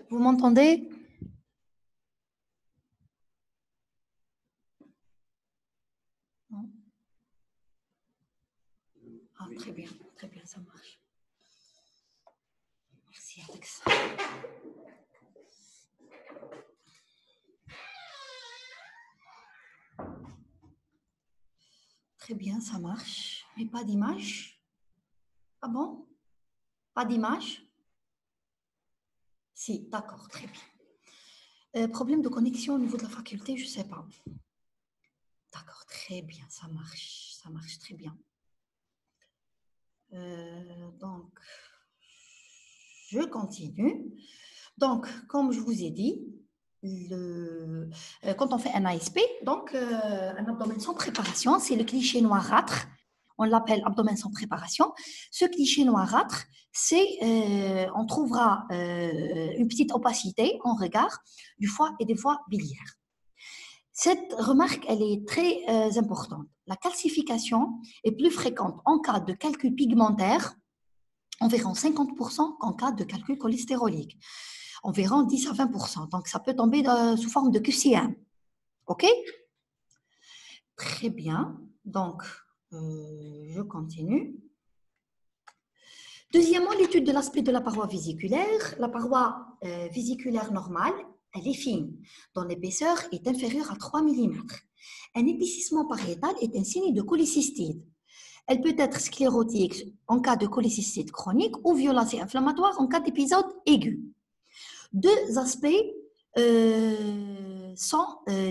Vous m'entendez? Non. Ah, très bien, ça marche. Merci, Alex. Très bien, ça marche. Mais pas d'image? Ah bon? Pas d'image? Si, d'accord, très bien. Problème de connexion au niveau de la faculté, je ne sais pas. D'accord, très bien, ça marche très bien. Donc, je continue. Donc, comme je vous ai dit, quand on fait un ASP, donc un abdomen sans préparation, c'est le cliché noirâtre. On l'appelle abdomen sans préparation. Ce cliché noirâtre, on trouvera une petite opacité en regard du foie et des voies biliaires. Cette remarque, elle est très importante. La calcification est plus fréquente en cas de calcul pigmentaire, environ 50% qu'en cas de calcul cholestérolique, environ 10 à 20%. Donc, ça peut tomber sous forme de QCM. OK? Très bien. Donc, je continue. Deuxièmement, l'étude de l'aspect de la paroi vésiculaire. La paroi vésiculaire normale, elle est fine, dont l'épaisseur est inférieure à 3 mm. Un épaississement pariétal est un signe de cholécystite. Elle peut être sclérotique en cas de cholécystite chronique ou violacée inflammatoire en cas d'épisode aigu. Deux aspects sont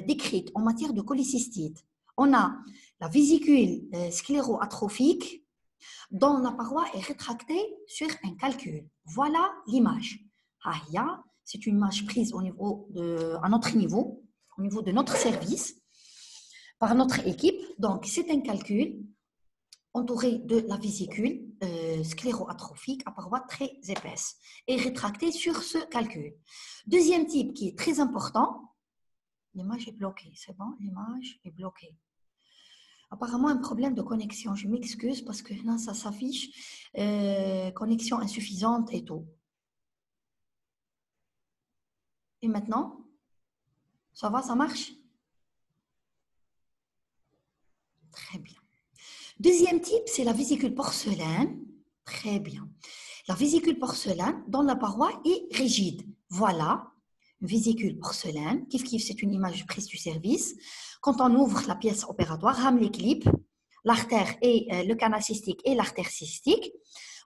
décrits en matière de cholécystite. On a la vésicule scléro-atrophique dont la paroi est rétractée sur un calcul. Voilà l'image. C'est une image prise à notre niveau, au niveau de notre service, par notre équipe. Donc, c'est un calcul entouré de la vésicule scléro-atrophique à paroi très épaisse et rétractée sur ce calcul. Deuxième type qui est très important, l'image est bloquée, c'est bon, l'image est bloquée. Apparemment, un problème de connexion, je m'excuse parce que là, ça s'affiche, connexion insuffisante et tout. Et maintenant, ça va, ça marche? Très bien. Deuxième type, c'est la vésicule porcelaine. Très bien. La vésicule porcelaine, dont la paroi est rigide. Voilà, une vésicule porcelaine. Kif, c'est une image prise du service. Quand on ouvre la pièce opératoire, rame les clips, l'artère et le canal cystique et l'artère cystique.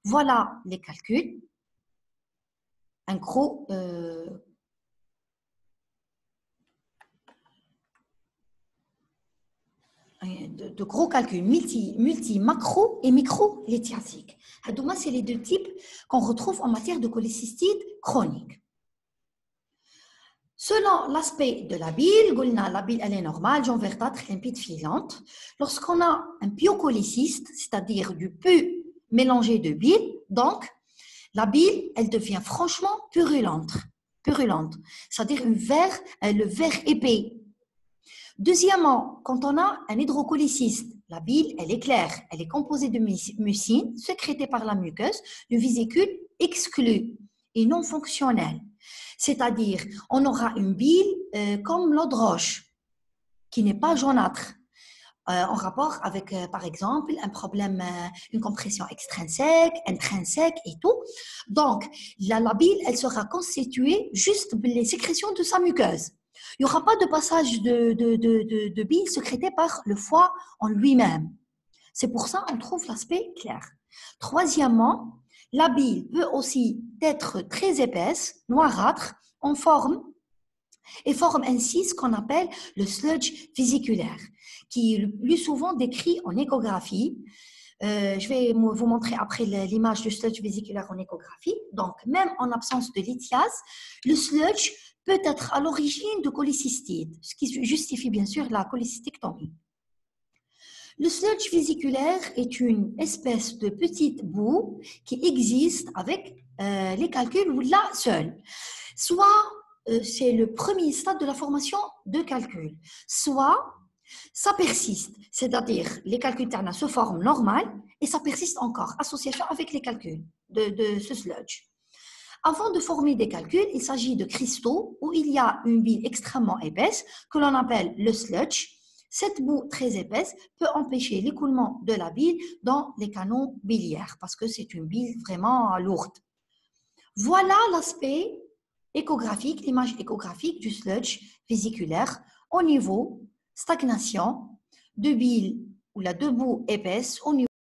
Voilà les calculs. Un gros... de gros calculs multi, macro et micro lithiatique. C'est les deux types qu'on retrouve en matière de cholécystite chronique. Selon l'aspect de la bile, la bile elle est normale, jaune verdâtre, limpide, filante. Lorsqu'on a un pyocholécyste, c'est-à-dire du pu mélangé de bile, donc la bile elle devient franchement purulente, c'est-à-dire le verre épais. Deuxièmement, quand on a un hydrocholécyste, la bile, elle est claire, elle est composée de mucine sécrétée par la muqueuse, d'une vésicule exclue et non fonctionnelle. C'est-à-dire, on aura une bile comme l'eau de roche, qui n'est pas jaunâtre, en rapport avec, par exemple, un problème, une compression extrinsèque, intrinsèque et tout. Donc, la bile, elle sera constituée juste des sécrétions de sa muqueuse. Il n'y aura pas de passage de bile sécrétée par le foie en lui-même. C'est pour ça qu'on trouve l'aspect clair. Troisièmement, la bile peut aussi être très épaisse, noirâtre, en forme, et forme ainsi ce qu'on appelle le sludge vésiculaire, qui est le plus souvent décrit en échographie. Je vais vous montrer après l'image du sludge vésiculaire en échographie. Donc, même en absence de lithiase, le sludge peut être à l'origine de cholécystite, ce qui justifie bien sûr la cholécystectomie. Le sludge vésiculaire est une espèce de petite boue qui existe avec les calculs ou là seul. Soit c'est le premier stade de la formation de calcul, soit ça persiste, c'est-à-dire les calculs ternaires se forment normal et ça persiste encore. Association avec les calculs de ce sludge. Avant de former des calculs, il s'agit de cristaux où il y a une bile extrêmement épaisse que l'on appelle le sludge. Cette boue très épaisse peut empêcher l'écoulement de la bile dans les canaux biliaires parce que c'est une bile vraiment lourde. Voilà l'aspect échographique, l'image échographique du sludge vésiculaire au niveau stagnation de bile ou la de boue épaisse au niveau